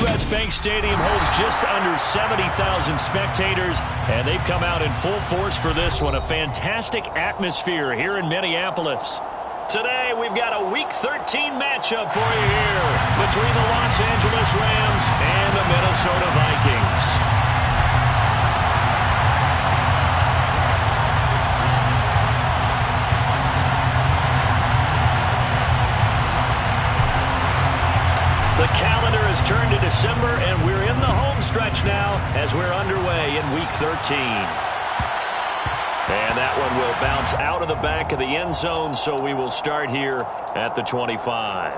U.S. Bank Stadium holds just under 70,000 spectators, and they've come out in full force for this one. A fantastic atmosphere here in Minneapolis. Today, we've got a Week 13 matchup for you here between the Los Angeles Rams and the Minnesota Vikings. The calendar has turned to December, and we're in the home stretch now as we're underway in Week 13. And that one will bounce out of the back of the end zone, so we will start here at the 25.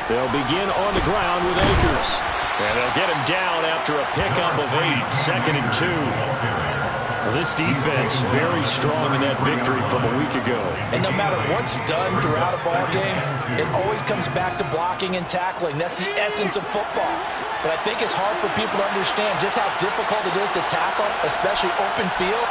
They'll begin on the ground with Akers. And they'll get him down after a pickup of 8, 2nd and 2. Well, this defense very strong in that victory from a week ago. And no matter what's done throughout a ball game, it always comes back to blocking and tackling. That's the essence of football. But I think it's hard for people to understand just how difficult it is to tackle, especially open field.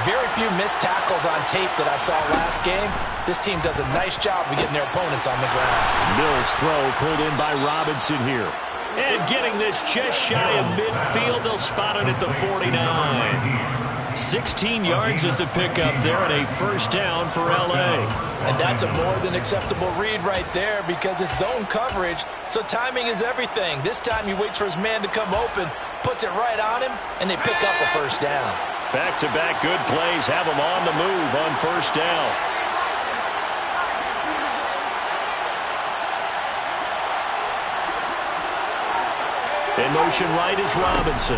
Very few missed tackles on tape that I saw last game. This team does a nice job of getting their opponents on the ground. Mills' throw pulled in by Robinson here. And getting this just shy of midfield, they'll spot it at the 49. 16 yards is the pickup there, and a first down for L.A. And that's a more than acceptable read right there because it's zone coverage, so timing is everything. This time he waits for his man to come open, puts it right on him, and they pick up a first down. Back-to-back good plays have them on the move on first down. In motion right is Robinson.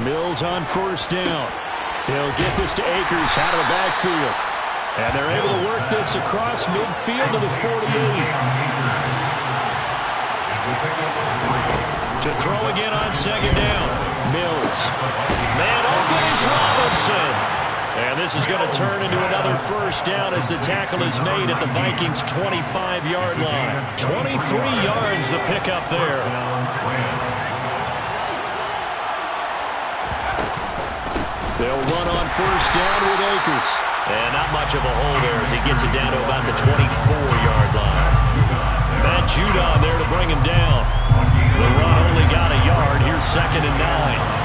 Mills on first down. He'll get this to Akers out of the backfield. And they're able to work this across midfield to the 48. To throw again on second down. Mills. Man open is Robinson. And this is going to turn into another first down as the tackle is made at the Vikings' 25-yard line. 23 yards the pickup there. They'll run on first down with Akers. And not much of a hole there as he gets it down to about the 24-yard line. Matt Judon there to bring him down. The run only got a yard. Here's 2nd and 9.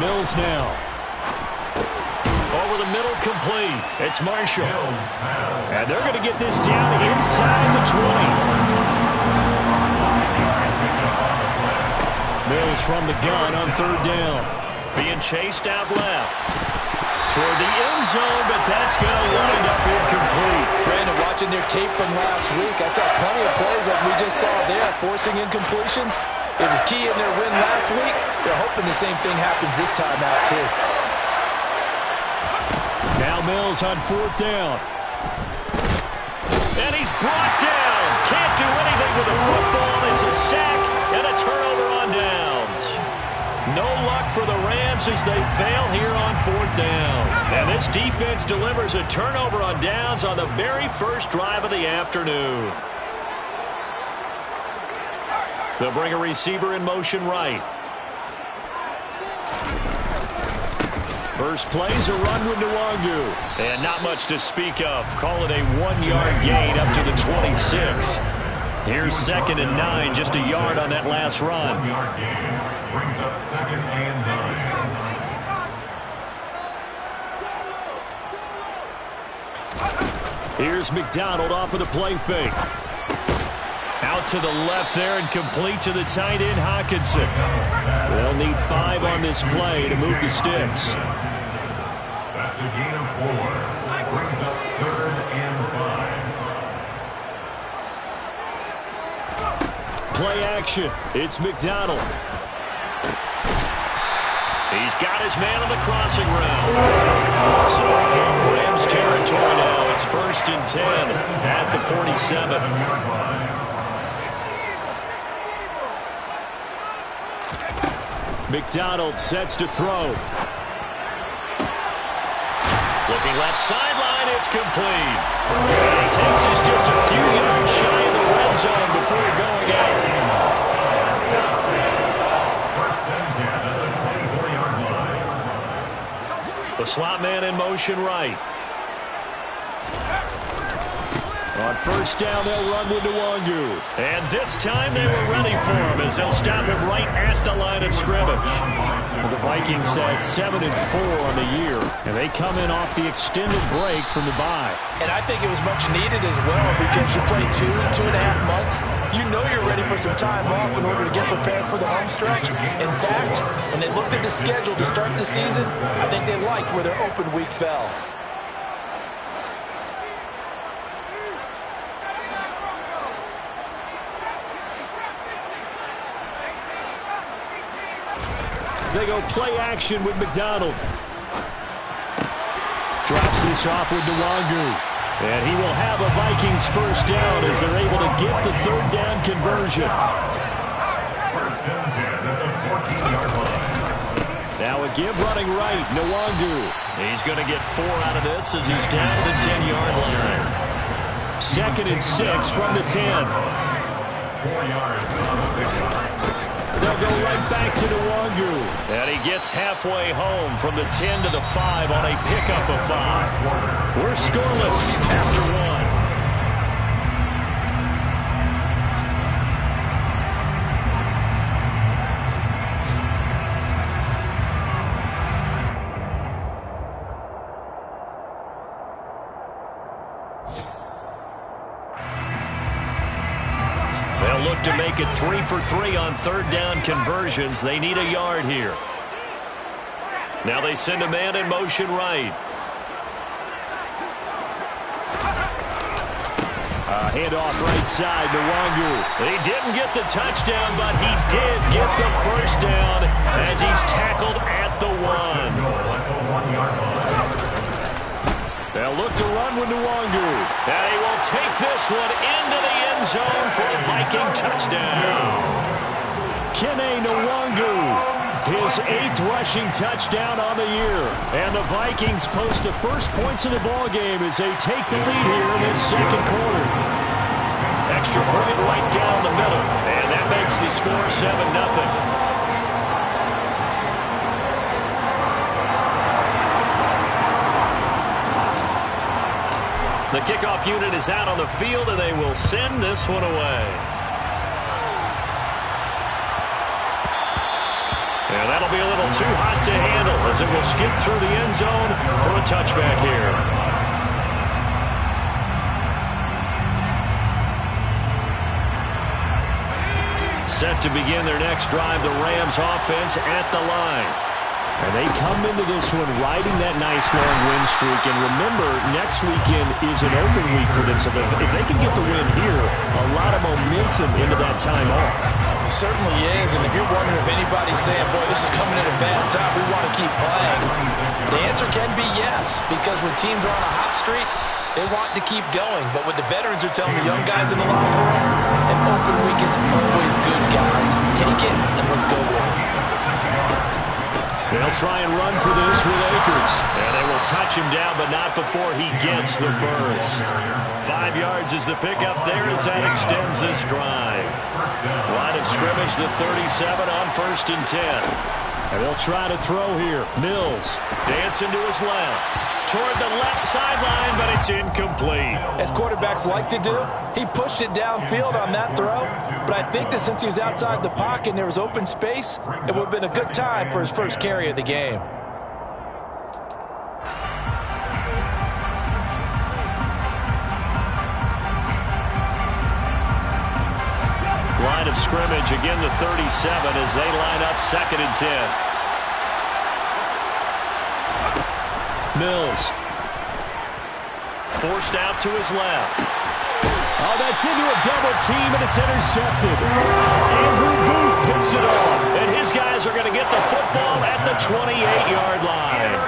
Mills now. Over the middle, complete. It's Marshall. And they're going to get this down inside the 20. Mills from the gun on third down. Being chased out left. Toward the end zone, but that's going to wind up incomplete. Brandon, watching their tape from last week, I saw plenty of plays like we just saw there, forcing incompletions. It was key in their win last week. They're hoping the same thing happens this time out, too. Now Mills on fourth down. And he's brought down. Can't do anything with the football. It's a sack and a turnover on downs. No luck for the Rams as they fail here on fourth down. And this defense delivers a turnover on downs on the very first drive of the afternoon. They'll bring a receiver in motion right. First play's a run with Nwangu. And not much to speak of. Call it a 1-yard gain up to the 26. Here's 2nd and 9, just a yard on that last run. 1-yard gain brings up 2nd and 9. Here's McDonald off of the play fake. Out to the left there and complete to the tight end, Hawkinson. They'll need 5 on this play to move the sticks. That's a gain of 4. Brings up 3rd and 5. Play action. It's McDonald. He's got his man on the crossing route. So from Rams territory now, it's 1st and 10 at the 47. McDonald sets to throw. Looking left sideline, it's complete. And he takes us just a few yards shy of the red zone before going out. First and 10 at the 24-yard line. The slot man in motion right. On first down, they'll run with Nwangu. And this time they were ready for him as they'll stop him right at the line of scrimmage. Well, the Vikings had 7-4 on the year, and they come in off the extended break from the bye. And I think it was much needed as well because you play 2.5 months. You know you're ready for some time off in order to get prepared for the home stretch. In fact, when they looked at the schedule to start the season, I think they liked where their open week fell. They go play action with McDonald. Drops this off with Nwangu. And he will have a Vikings first down as they're able to get the third down conversion. First and 10 at the 14-yard line. Now a give running right, Nwangu. He's going to get 4 out of this as he's down to the 10-yard line. 2nd and 6 from the 10. 4 yards on the pickup. They'll go right back to Nwangu. And he gets halfway home from the 10 to the 5 on a pickup of 5. We're scoreless after 1. Look to make it 3 for 3 on third down conversions. They need a yard here. Now they send a man in motion right. Handoff right side to Nwangu. He didn't get the touchdown, but he did get the first down as he's tackled at the 1. They'll look to run with Nwangu. And he will take this one into the end zone for a Viking touchdown. Kene Nwangu, his 8th rushing touchdown on the year. And the Vikings post the first points of the ballgame as they take the lead here in this second quarter. Extra point right down the middle. And that makes the score 7-0. The kickoff unit is out on the field, and they will send this one away. And that'll be a little too hot to handle as it will skip through the end zone for a touchback here. Set to begin their next drive, the Rams offense at the line. And they come into this one riding that nice long win streak. And remember, next weekend is an open week for them. So if they can get the win here, a lot of momentum into that time off. It certainly is. And if you're wondering if anybody's saying, boy, this is coming at a bad time, we want to keep playing, the answer can be yes. Because when teams are on a hot streak, they want to keep going. But what the veterans are telling the young guys in the locker room, an open week is always good, guys. Take it and let's go with it. They'll try and run for this with Akers. And they will touch him down, but not before he gets the first. 5 yards is the pickup there as that extends this drive. Line of scrimmage, the 37 on 1st and 10. And they'll try to throw here. Mills dancing to his left. Toward the left sideline, but it's incomplete. As quarterbacks like to do, he pushed it downfield on that throw. But I think that since he was outside the pocket and there was open space, it would have been a good time for his first carry of the game. Line of scrimmage, again the 37 as they line up 2nd and 10. Mills. Forced out to his left. Oh, that's into a double team, and it's intercepted. Andrew Booth picks it off, and his guys are going to get the football at the 28-yard line.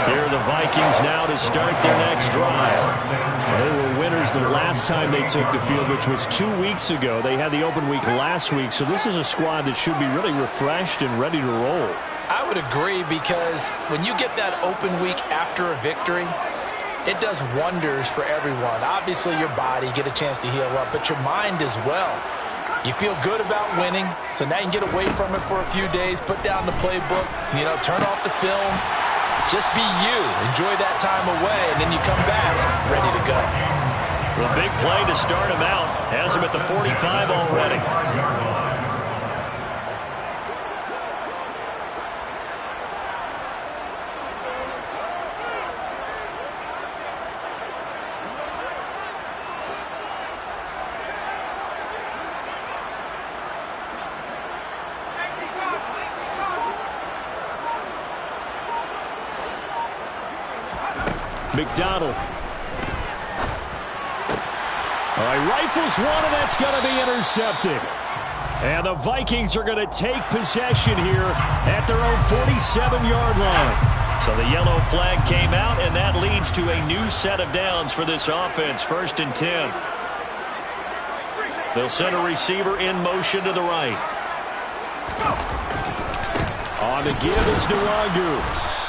Here are the Vikings now to start their next drive. They were winners the last time they took the field, which was 2 weeks ago. They had the open week last week, so this is a squad that should be really refreshed and ready to roll. I would agree, because when you get that open week after a victory, it does wonders for everyone. Obviously, your body, get a chance to heal up, but your mind as well. You feel good about winning, so now you can get away from it for a few days, put down the playbook, turn off the film. Just be you. Enjoy that time away, and then you come back ready to go. The big play to start him out. Has him at the 45 already. McDonald. All right, rifles one, and that's going to be intercepted. And the Vikings are going to take possession here at their own 47-yard line. So the yellow flag came out, and that leads to a new set of downs for this offense. 1st and 10. They'll send a receiver in motion to the right. On the give is Nwangu.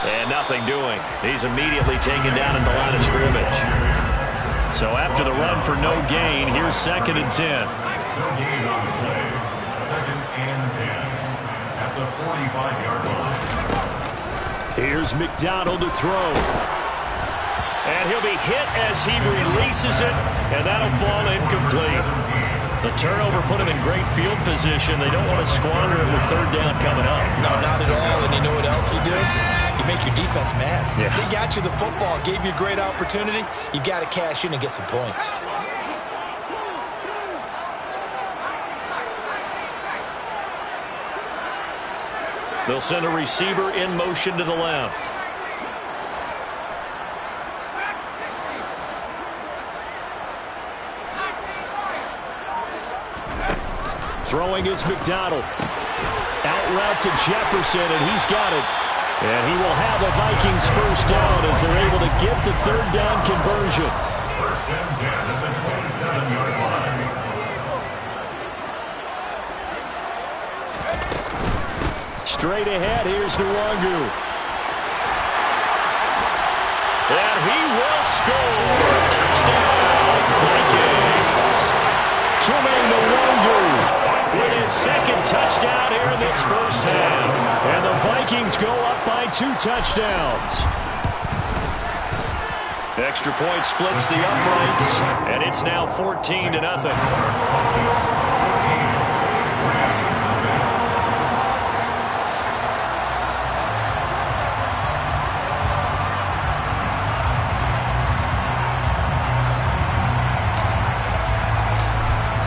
And nothing doing. He's immediately taken down in the line of scrimmage. So after the run for no gain, here's 2nd and 10. No gain on the play. 2nd and 10 at the 45-yard line. Here's McDonald to throw. And he'll be hit as he releases it, and that'll fall incomplete. The turnover put him in great field position. They don't want to squander it with 3rd down coming up. No, not at all. And you know what else you do? You make your defense mad. Yeah. They got you the football, gave you a great opportunity. You got to cash in and get some points. They'll send a receiver in motion to the left. Throwing is McDonald. Out route to Jefferson, and he's got it. And he will have the Vikings 1st down as they're able to get the 3rd down conversion. 1st and 10 at the 27-yard line. Straight ahead, here's Nwangu. And he will score. Touchdown, Vikings. Kime Nwangu with his 2nd touchdown here in this 1st half. And the Vikings go up by 2 touchdowns. Extra point splits the uprights, and it's now 14-0.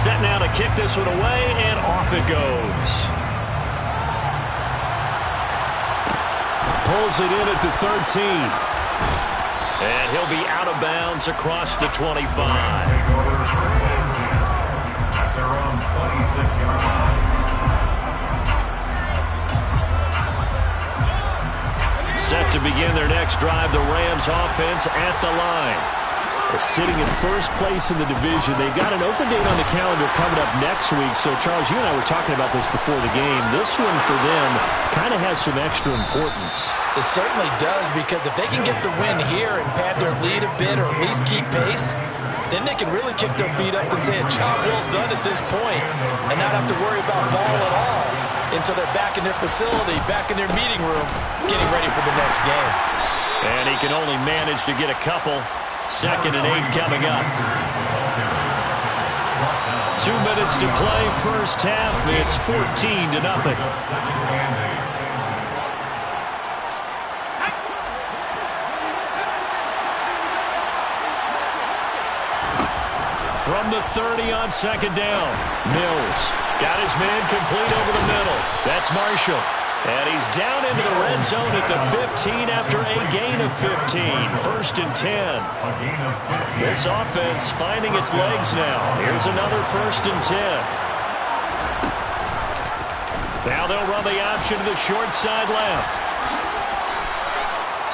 Set now to kick this one away, and off it goes. Pulls it in at the 13. And he'll be out of bounds across the 25. Take over 1st and 10 at their own 26-yard line. Set to begin their next drive, the Rams offense at the line. Sitting in 1st place in the division. They've got an open date on the calendar coming up next week. So, Charles, you and I were talking about this before the game. This one for them kind of has some extra importance. It certainly does, because if they can get the win here and pad their lead a bit, or at least keep pace, then they can really kick their feet up and say a job well done at this point, and not have to worry about ball at all until they're back in their facility, back in their meeting room, getting ready for the next game. And he can only manage to get a couple. 2nd and 8 coming up. 2 minutes to play, 1st half. It's 14-0. From the 30 on 2nd down. Mills got his man complete over the middle. That's Marshall. And he's down into the red zone at the 15 after a gain of 15. 1st and 10. This offense finding its legs now. Here's another 1st and 10. Now they'll run the option to the short side left.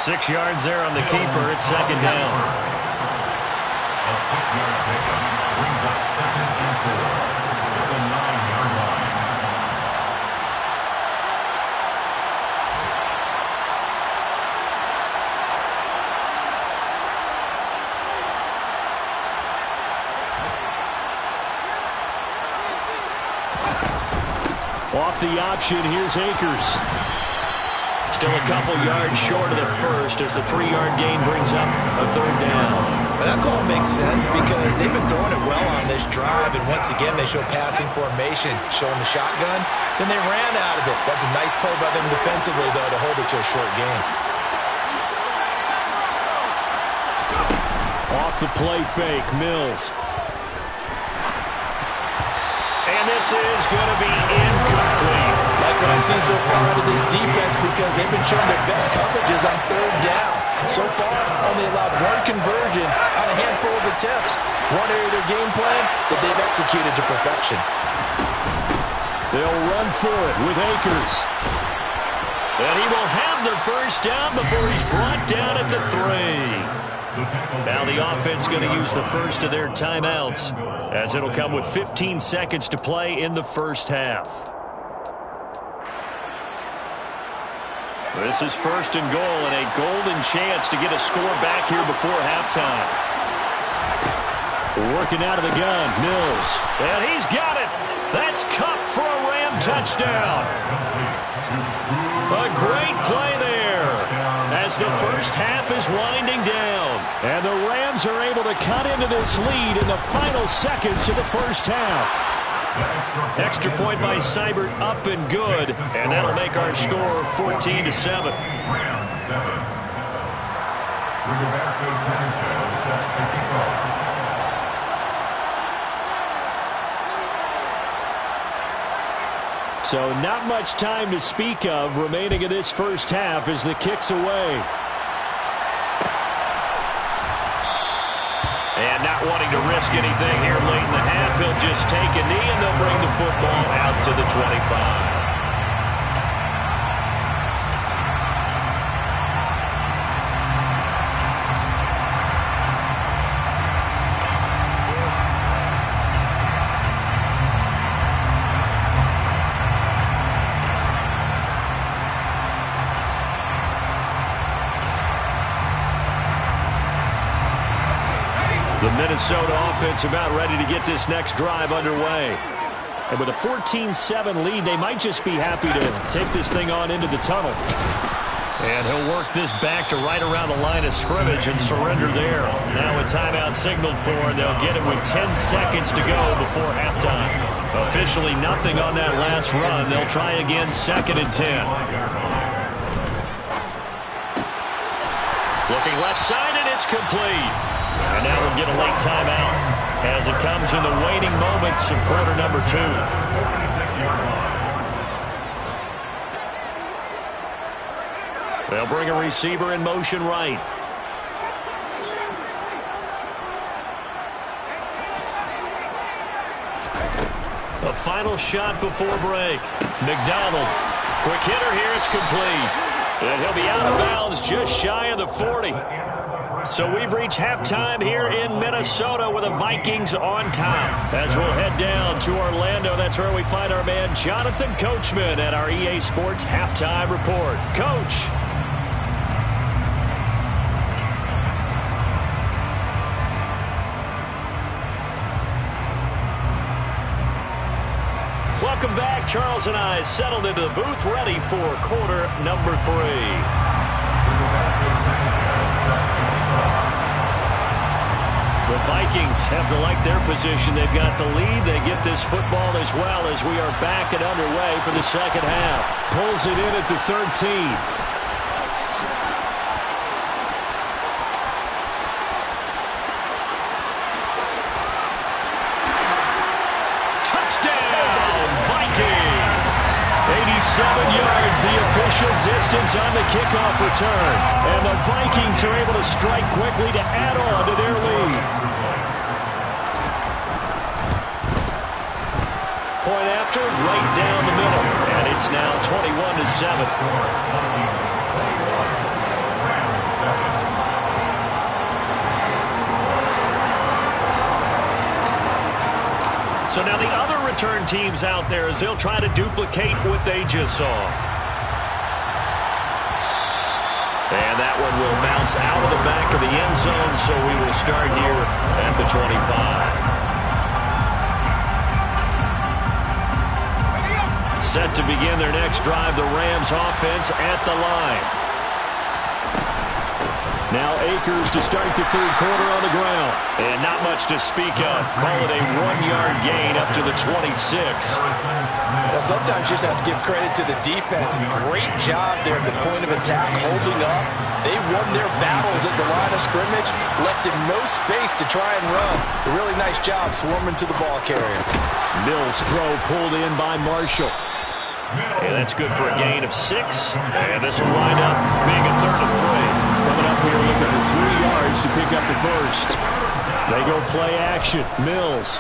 6 yards there on the keeper. It's second down. A 6-yard pickup brings up 2nd and 4 at the 9-yard line. Off the option, here's Akers. Still a couple yards short of the first as the 3-yard gain brings up a third down. Well, that call makes sense because they've been throwing it well on this drive, and once again they show passing formation, showing the shotgun. Then they ran out of it. That's a nice play by them defensively, though, to hold it to a short gain. Off the play fake, Mills. And this is going to be incomplete. Like what I've seen so far out of this defense because they've been showing their best coverages on third down. So far, only allowed one conversion on a handful of attempts. One area of their game plan that they've executed to perfection. They'll run for it with Akers. And he will have the first down before he's brought down at the 3. Now the offense going to use the first of their timeouts as it'll come with 15 seconds to play in the first half. This is 1st and goal and a golden chance to get a score back here before halftime. Working out of the gun, Mills. And he's got it. That's Cup for a Ram touchdown. A great play there as the first half is winding down. And the Rams are able to cut into this lead in the final seconds of the first half. Extra point by Seibert up and good. And that'll make our score 14-7. Rams 7. Rigoberto Sanchez set to kick off. So not much time to speak of remaining in this first half as the kick's away. And not wanting to risk anything here late in the half, he'll just take a knee and they'll bring the football out to the 25. The Minnesota offense about ready to get this next drive underway. And with a 14-7 lead, they might just be happy to take this thing on into the tunnel. And he'll work this back to right around the line of scrimmage and surrender there. Now a timeout signaled for, and they'll get it with 10 seconds to go before halftime. Officially nothing on that last run. They'll try again 2nd and 10. Looking left side, and it's complete. And now we'll get a late timeout as it comes in the waning moments of quarter number 2. They'll bring a receiver in motion right. A final shot before break. McDonald. Quick hitter here. It's complete. And he'll be out of bounds just shy of the 40. So we've reached halftime here in Minnesota with the Vikings on top. As we'll head down to Orlando, that's where we find our man Jonathan Coachman at our EA Sports Halftime Report. Coach. Welcome back. Charles and I settled into the booth ready for quarter number 3. The Vikings have to like their position. They've got the lead. They get this football as well as we are back and underway for the second half. Pulls it in at the 13. Touchdown, Vikings! 87 yards, the official distance on the kickoff return. And the Vikings are able to strike quickly to add on to their lead. Point after, right down the middle. And it's now 21-7. So now the other return teams out there as they'll try to duplicate what they just saw. And that one will bounce out of the back of the end zone, so we will start here at the 25. Set to begin their next drive, the Rams offense at the line. Now Akers to start the third quarter on the ground. And not much to speak of. Call it a 1-yard gain up to the 26. Well, sometimes you just have to give credit to the defense. Great job there at the point of attack, holding up. They won their battles at the line of scrimmage, left in no space to try and run. A really nice job swarming to the ball carrier. Mills' throw pulled in by Marshall. And that's good for a gain of 6. And this will wind up being a 3rd and 3. Coming up here looking for 3 yards to pick up the first. They go play action. Mills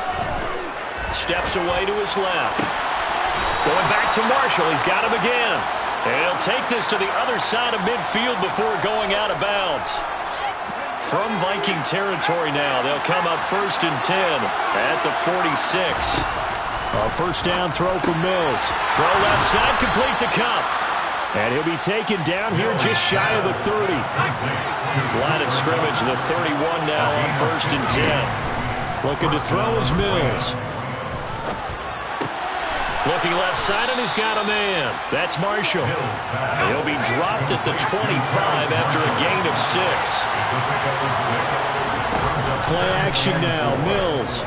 steps away to his left. Going back to Marshall. He's got him again. And he'll take this to the other side of midfield before going out of bounds. From Viking territory now, they'll come up 1st and 10 at the 46. A first down throw for Mills. Throw left side, complete to Cup. And he'll be taken down here just shy of the 30. Line of scrimmage, the 31 now on 1st and 10. Looking to throw is Mills. Looking left side, and he's got a man. That's Marshall. He'll be dropped at the 25 after a gain of 6. Play action now, Mills.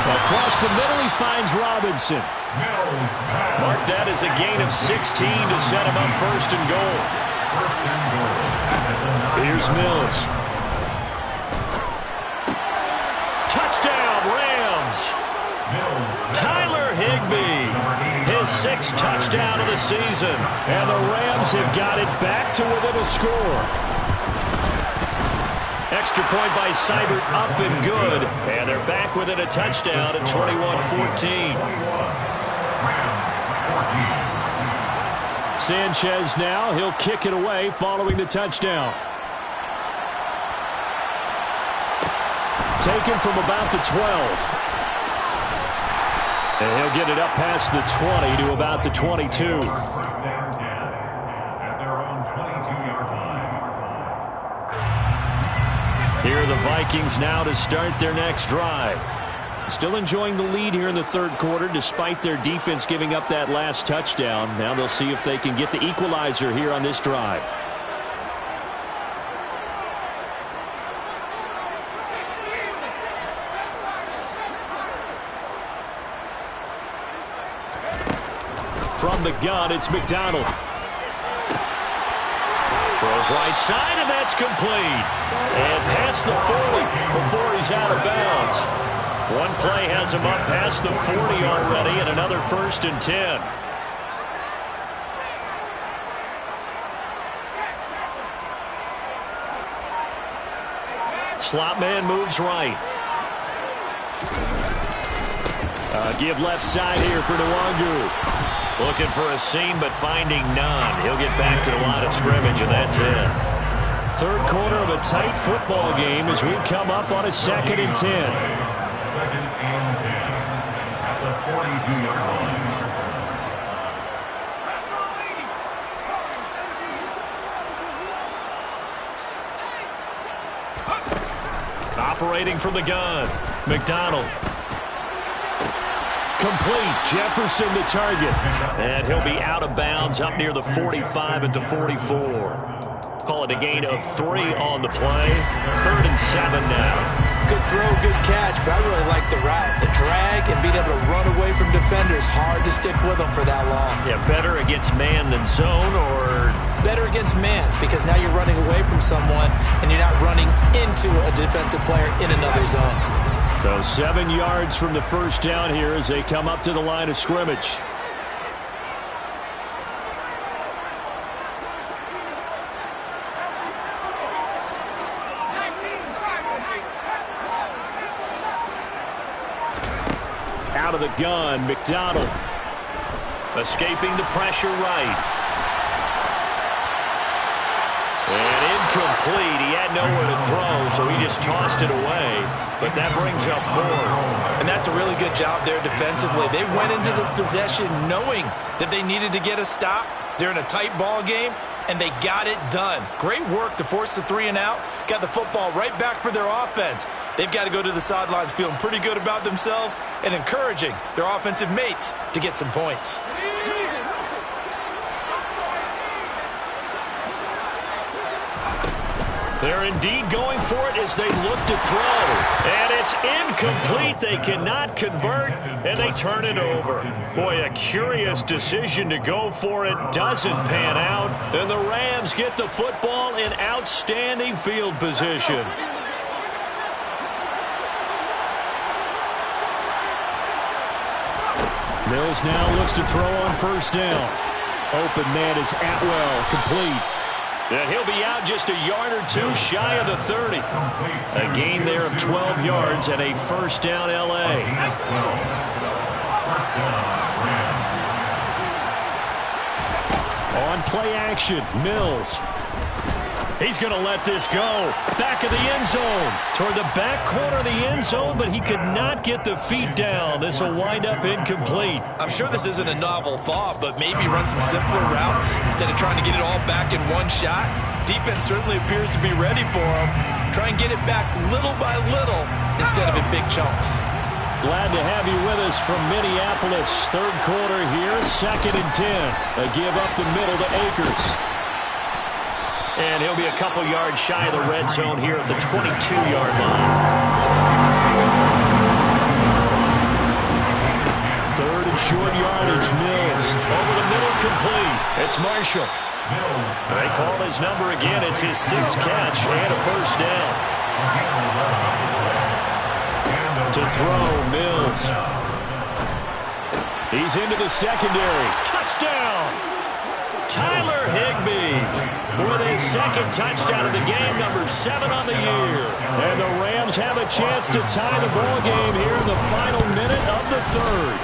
Across the middle, he finds Robinson. Mark that as a gain of 16 to set him up 1st and goal. Here's Mills. Touchdown, Rams. Tyler Higbee, his 6th touchdown of the season. And the Rams have got it back to within a score. Extra point by Seibert, up and good. And they're back within a touchdown at 21-14. Sanchez now, he'll kick it away following the touchdown. Taken from about the 12. And he'll get it up past the 20 to about the 22. Here are the Vikings now to start their next drive. Still enjoying the lead here in the 3rd quarter despite their defense giving up that last touchdown. Now they'll see if they can get the equalizer here on this drive. From the gun, it's McDonald. Throws right side, and that's complete. And past the 40 before he's out of bounds. One play has him up past the 40 already, and another 1st and 10. Slot man moves right. Give left side here for Nwangu. Looking for a seam, but finding none. He'll get back to the line of scrimmage, and that's it. 3rd quarter of a tight football game as we come up on a 2nd and 10. 2nd and 10 at the 42-yard line. Operating from the gun, McDonald. Complete. Jefferson the target. And he'll be out of bounds up near the 45 at the 44. Call it a gain of 3 on the play. 3rd and 7 now. Good throw, good catch, but I really like the route. The drag and being able to run away from defenders. Hard to stick with them for that long. Yeah, better against man than zone, or? Better against man, because now you're running away from someone and you're not running into a defensive player in another zone. So 7 yards from the first down here as they come up to the line of scrimmage. Out of the gun, McDonald. Escaping the pressure right. And incomplete. He had nowhere to throw, so he just tossed it away. But that brings up 4th. And that's a really good job there defensively. They went into this possession knowing that they needed to get a stop. They're in a tight ball game, and they got it done. Great work to force the 3 and out. Got the football right back for their offense. They've got to go to the sidelines feeling pretty good about themselves and encouraging their offensive mates to get some points. They're indeed going for it as they look to throw. And it's incomplete. They cannot convert, and they turn it over. Boy, a curious decision to go for it. Doesn't pan out. And the Rams get the football in outstanding field position. Mills now looks to throw on 1st down. Open man is Atwell, complete. And he'll be out just a yard or 2 shy of the 30. A gain there of 12 yards and a 1st down L.A. On play action, Mills. He's going to let this go. Back of the end zone. Toward the back corner of the end zone, but he could not get the feet down. This will wind up incomplete. I'm sure this isn't a novel thought, but maybe run some simpler routes instead of trying to get it all back in one shot. Defense certainly appears to be ready for him. Try and get it back little by little instead of in big chunks. Glad to have you with us from Minneapolis. 3rd quarter here, 2nd and 10. A give up the middle to Akers. And he'll be a couple yards shy of the red zone here at the 22-yard line. 3rd and short yardage, Mills. Over the middle, complete. It's Marshall. They call his number again. It's his 6th catch and a 1st down. To throw, Mills. He's into the secondary. Touchdown! Tyler Higbee with his 2nd touchdown of the game, number 7 on the year. And the Rams have a chance to tie the ball game here in the final minute of the 3rd.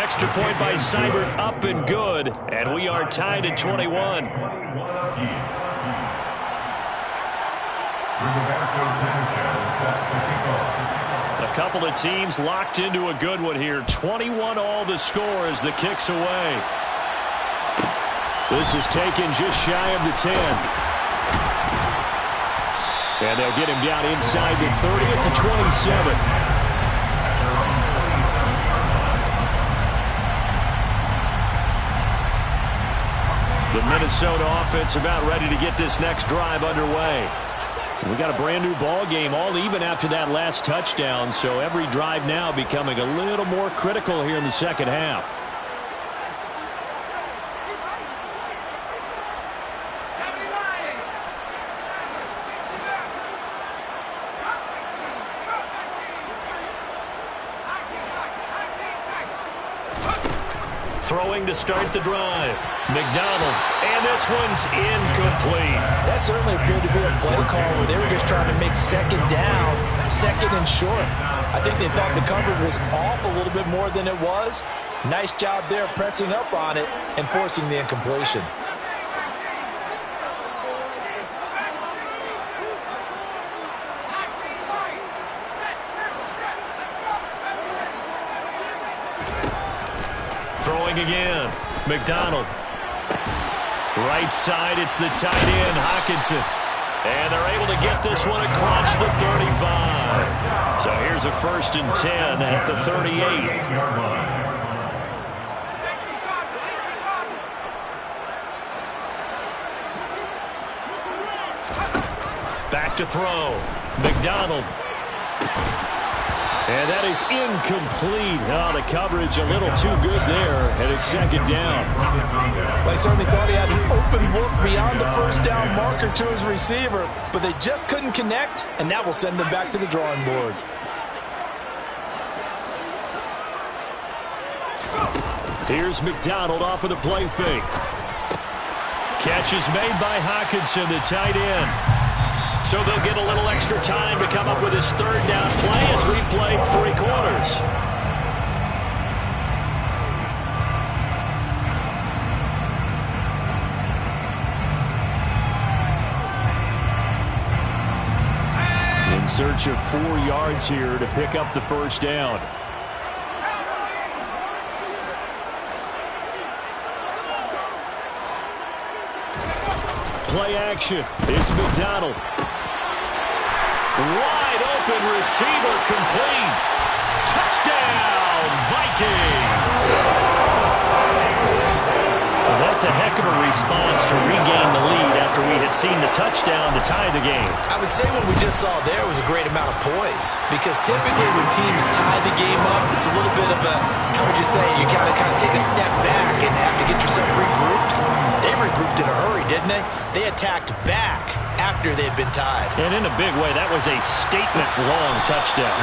Extra point by Seibert, up and good. And we are tied at 21. A couple of teams locked into a good one here. 21 all the score as the kick's away. This is taken just shy of the 10. And they'll get him down inside the 30 at the 27. The Minnesota offense about ready to get this next drive underway. We got a brand new ball game, all even after that last touchdown, so every drive now becoming a little more critical here in the 2nd half. Throwing to start the drive. McDonald. And this one's incomplete. That certainly appeared to be a play call where they were just trying to make 2nd down, 2nd and short. I think they thought the coverage was off a little bit more than it was. Nice job there pressing up on it and forcing the incompletion. Throwing again. McDonald. Right side, it's the tight end, Hockenson. And they're able to get this one across the 35. So here's a 1st and 10 at the 38. Back to throw. McDonald. And that is incomplete. Oh, the coverage a little too good there, and it's 2nd down. They certainly thought he had an open look beyond the 1st down marker to his receiver, but they just couldn't connect, and that will send them back to the drawing board. Here's McDonald off of the play fake. Catch is made by Hockenson, the tight end. So they'll get a little extra time to come up with his 3rd down play as we played 3 quarters. average of 4 yards here to pick up the first down. Play action. It's McDonald. Wide open receiver complete. Touchdown, Vikings. Well, that's a heck of a response to regain the lead after we had seen the touchdown to tie the game. I would say what we just saw there was a great amount of poise, because typically when teams tie the game up, it's a little bit of a, how would you say, you kind of take a step back and have to get yourself regrouped. They regrouped in a hurry, didn't they? They attacked back after they'd been tied. And in a big way, that was a statement-long touchdown.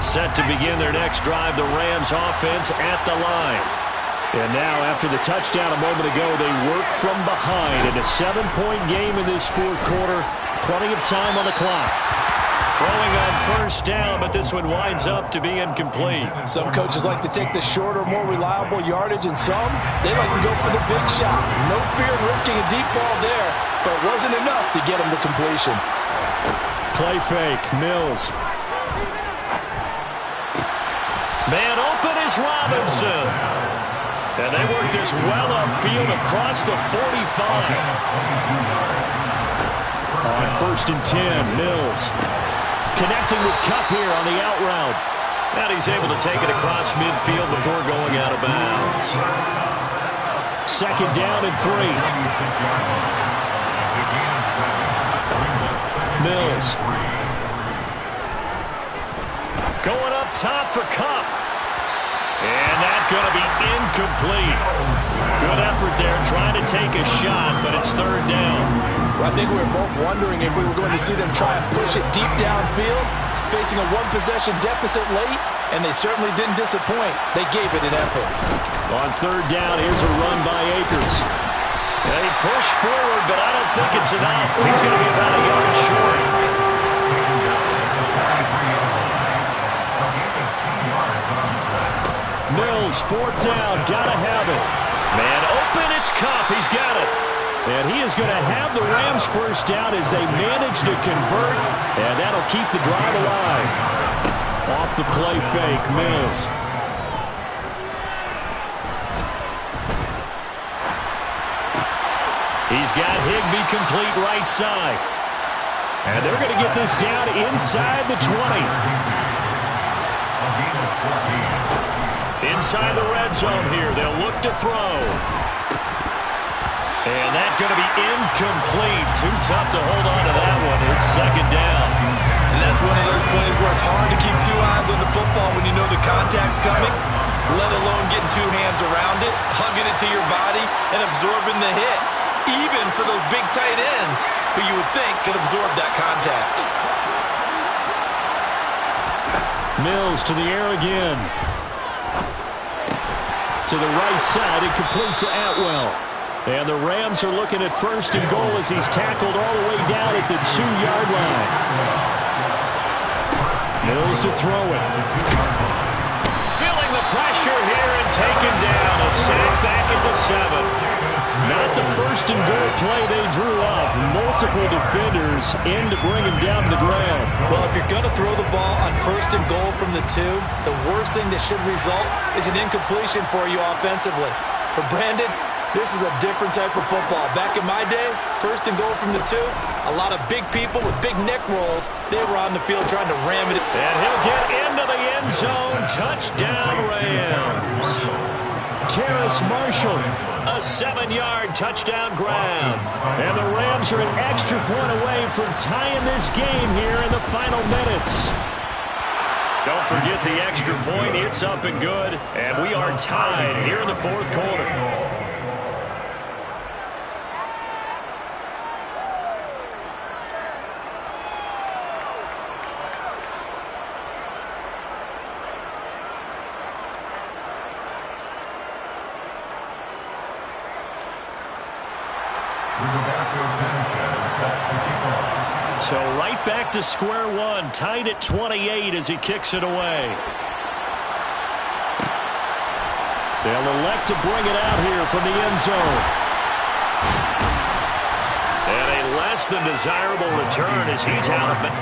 Set to begin their next drive, the Rams offense at the line. And now, after the touchdown a moment ago, they work from behind in a 7-point game in this fourth quarter. Plenty of time on the clock. Throwing on first down, but this one winds up to be incomplete. Some coaches like to take the shorter, more reliable yardage, and some, they like to go for the big shot. No fear in risking a deep ball there, but it wasn't enough to get him the completion. Play fake, Mills. Man open is Robinson. And they work this well upfield across the 45. On 1st and 10, Mills connecting with Kupp here on the out route. And he's able to take it across midfield before going out of bounds. 2nd down and 3. Mills. Going up top for Kupp. And that's going to be incomplete. Good effort there trying to take a shot, but it's 3rd down. Well, I think we were both wondering if we were going to see them try and push it deep downfield, facing a one-possession deficit late, and they certainly didn't disappoint. They gave it an effort. On 3rd down, here's a run by Akers. They push forward, but I don't think it's enough. He's going to be about a yard short. Mills, 4th down, gotta have it. Man open, it's Kupp, he's got it. And he is going to have the Rams first down as they manage to convert, and that'll keep the drive alive. Off the play fake, Mills. He's got Higbee complete right side. And they're going to get this down inside the 20. Inside the red zone here, they'll look to throw. And that's going to be incomplete. Too tough to hold on to that one. It's 2nd down. And that's one of those plays where it's hard to keep 2 eyes on the football when you know the contact's coming, let alone getting 2 hands around it, hugging it to your body, and absorbing the hit, even for those big tight ends who you would think could absorb that contact. Mills to the air again. To the right side and complete to Atwell. And the Rams are looking at 1st and goal as he's tackled all the way down at the 2-yard line. Mills to throw it. Feeling the pressure here and taken down. A sack back at the 7. Not the 1st and goal play they drew up. Multiple defenders in to bring him down to the ground. Well, if you're going to throw the ball on 1st and goal from the 2, the worst thing that should result is an incompletion for you offensively. But Brandon, this is a different type of football. Back in my day, 1st and goal from the 2, a lot of big people with big neck rolls, they were on the field trying to ram it. And he'll get into the end zone. Touchdown, Rams. Terrace Marshall, a 7-yard touchdown grab. And the Rams are an extra point away from tying this game here in the final minutes. Don't forget the extra point. It's up and good. And we are tied here in the 4th quarter. So right back to square one, tied at 28 as he kicks it away. They'll elect to bring it out here from the end zone. And a less than desirable return as he's out of it.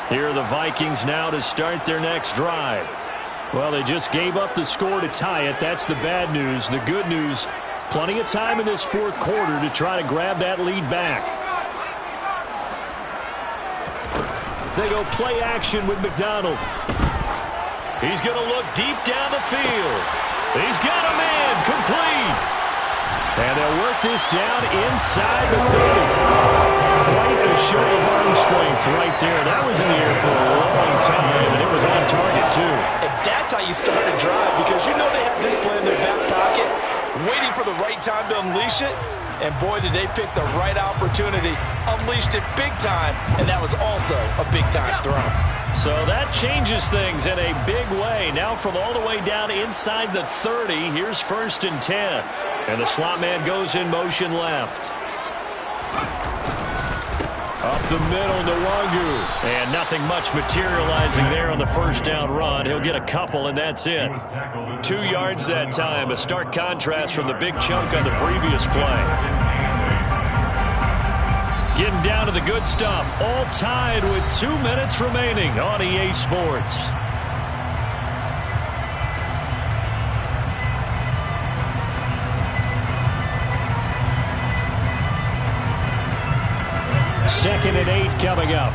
Here are the Vikings now to start their next drive. Well, they just gave up the score to tie it. That's the bad news. The good news, plenty of time in this fourth quarter to try to grab that lead back. They go play action with McDonald. He's going to look deep down the field. He's got a man complete. And they'll work this down inside the 30. Quite a show of arm strength right there. That was in the air for a long time, and it was on target, too. And that's how you start a drive, because you know they have this play in their back pocket, waiting for the right time to unleash it. And boy, did they pick the right opportunity. Unleashed it big time, and that was also a big-time throw. So that changes things in a big way. Now from all the way down inside the 30, here's 1st and 10. And the slot man goes in motion left. Up the middle, Nwangu. And nothing much materializing there on the first down run. He'll get a couple, and that's it. 2 yards that time. A stark contrast from the big chunk on the previous play. Getting down to the good stuff. All tied with 2 minutes remaining on EA Sports. Second and 8 coming up.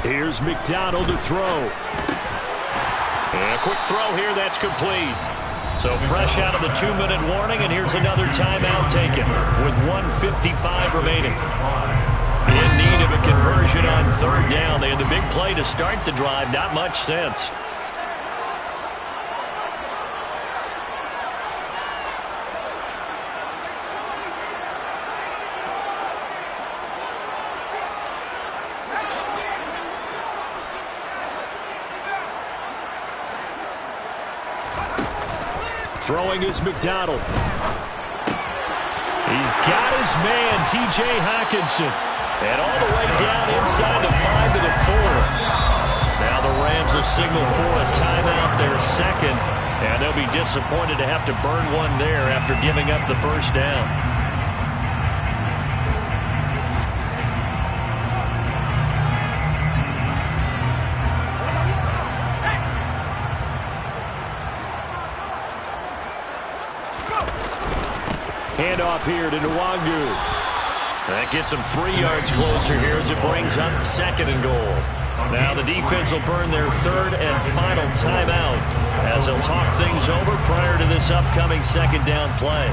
Here's McDonald to throw. And a quick throw here, that's complete. So fresh out of the 2-minute warning, and here's another timeout taken with 1:55 remaining. In need of a conversion on 3rd down. They had the big play to start the drive. Not much sense. Throwing is McDonald. He's got his man, T.J. Hockenson. And all the way down inside the 5 to the 4. Now the Rams will signal for a timeout, their second. And they'll be disappointed to have to burn one there after giving up the first down. Handoff here to Nwangu. That gets him 3 yards closer here as it brings up 2nd and goal. Now the defense will burn their 3rd and final timeout as they'll talk things over prior to this upcoming 2nd down play.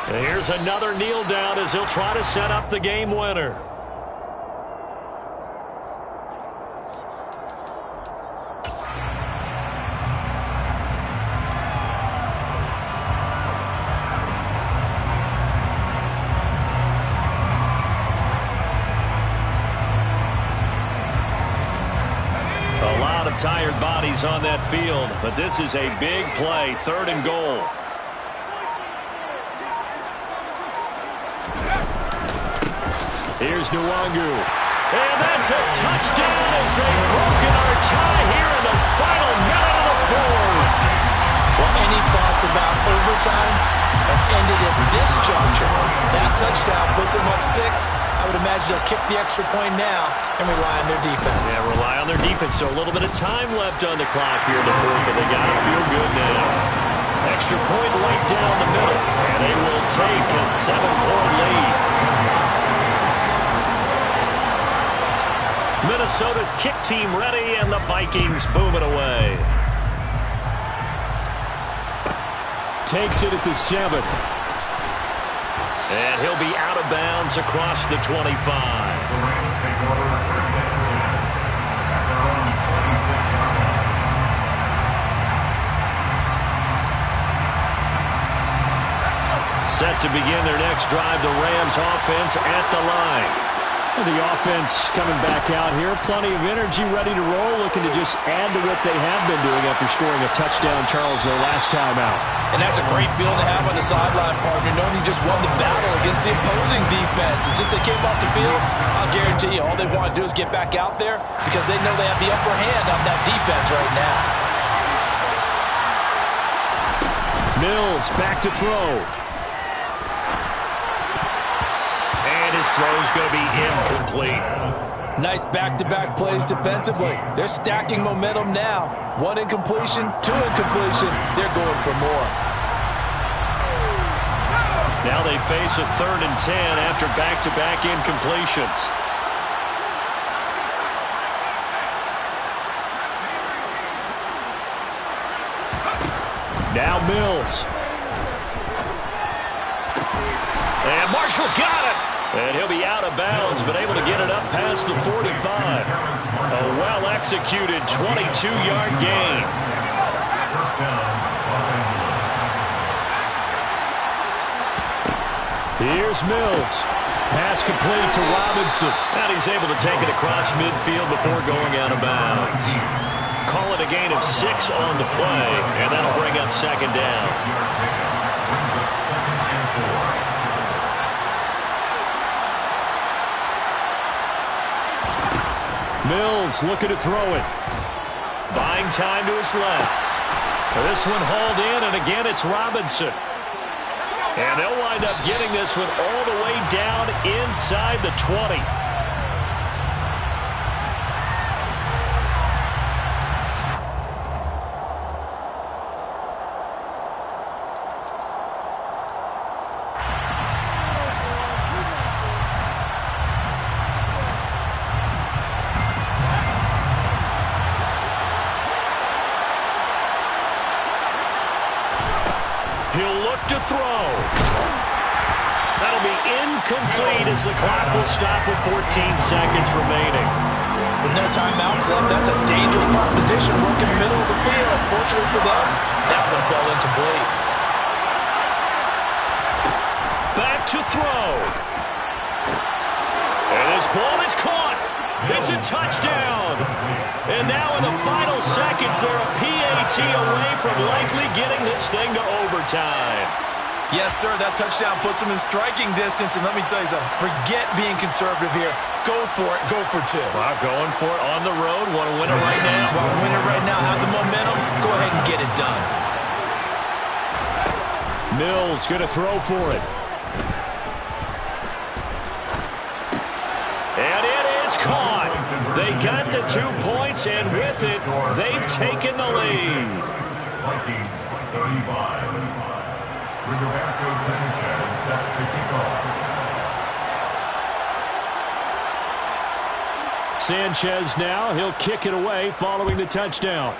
Here's another kneel down as he'll try to set up the game winner. A lot of tired bodies on that field, but this is a big play, 3rd and goal. Here's Nwangu. And that's a touchdown as they've broken our tie here in the final minute of the 4th. Well, any thoughts about overtime have ended at this juncture. That touchdown puts them up 6. I would imagine they'll kick the extra point now and rely on their defense. Yeah, rely on their defense. So a little bit of time left on the clock here in the fourth, but they got to feel good now. Extra point right down the middle, and they will take a 7-point lead. Minnesota's kick team ready, and the Vikings boom it away. Takes it at the 7. And he'll be out of bounds across the 25. The Rams take over first and 10 at their own 26-yard line. Set to begin their next drive, the Rams offense at the line. The offense coming back out here. Plenty of energy, ready to roll, looking to just add to what they have been doing after scoring a touchdown, Charles, their last time out. And that's a great feeling to have on the sideline, partner, knowing you just won the battle against the opposing defense. And since they came off the field, I'll guarantee you all they want to do is get back out there because they know they have the upper hand on that defense right now. Mills back to throw. His throw's going to be incomplete. Nice back-to-back plays defensively. They're stacking momentum now. 1 incompletion, 2 incompletion. They're going for more. Now they face a 3rd and 10 after back-to-back incompletions. Now Mills. And Marshall's got it. And he'll be out of bounds, but able to get it up past the 45. A well-executed 22-yard gain. First down, Los Angeles. Here's Mills. Pass complete to Robinson. And he's able to take it across midfield before going out of bounds. Call it a gain of 6 on the play, and that'll bring up 2nd down. 6-yard pickup brings up 2nd and 4. Mills looking to throw it. Buying time to his left. This one hauled in, and again it's Robinson. And they'll wind up getting this one all the way down inside the 20. He'll look to throw. That'll be incomplete as the clock will stop with 14 seconds remaining. With no timeouts left, that's a dangerous proposition working in the middle of the field. Fortunately for them, that one fell incomplete. Back to throw. And this ball is caught. It's a touchdown. And now in the final seconds, they're a PAT away from likely getting this thing to overtime. Yes, sir, that touchdown puts them in striking distance. And let me tell you something, forget being conservative here. Go for it, go for 2. Wow, going for it on the road. Want to win it right now? Want to win it right now, have the momentum, go ahead and get it done. Mills going to throw for it. And it is caught. They got the 2 points, and with it, they've taken the lead. Vikings 35. Rigoberto Sanchez set to kick off. Sanchez now, he'll kick it away following the touchdown.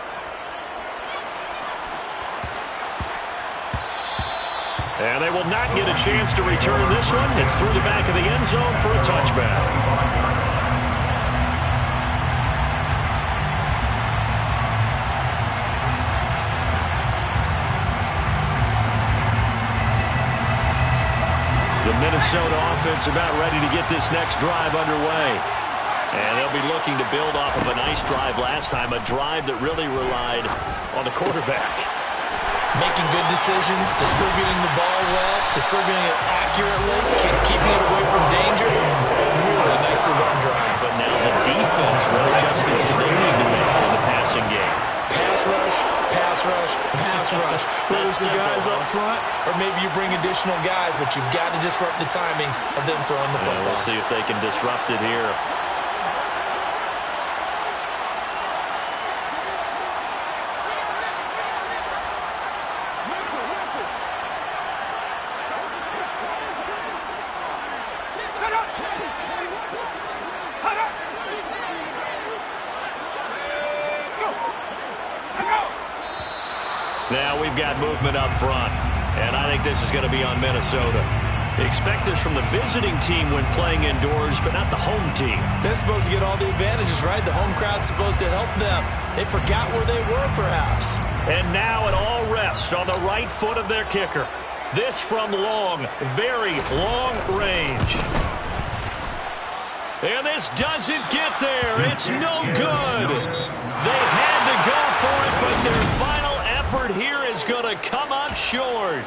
And they will not get a chance to return this one. It's through the back of the end zone for a touchback. The Minnesota offense about ready to get this next drive underway. And they'll be looking to build off of a nice drive last time, a drive that really relied on the quarterback. Making good decisions, distributing the ball well, distributing it accurately, keeping it away from danger. Really nicely run drive. But now the defense, what adjustments do they need to make in the passing game? Pass rush, pass rush, pass rush. up front, or maybe you bring additional guys, but you've got to disrupt the timing of them throwing the football. We'll see if they can disrupt it here. Now we've got movement up front, and I think this is going to be on Minnesota. Expect this from the visiting team when playing indoors, but not the home team. They're supposed to get all the advantages, right? The home crowd's supposed to help them. They forgot where they were, perhaps. And now it all rests on the right foot of their kicker. This from long, very long range. And this doesn't get there. It's no good. They had to go for it, but their final effort here is going to come up short.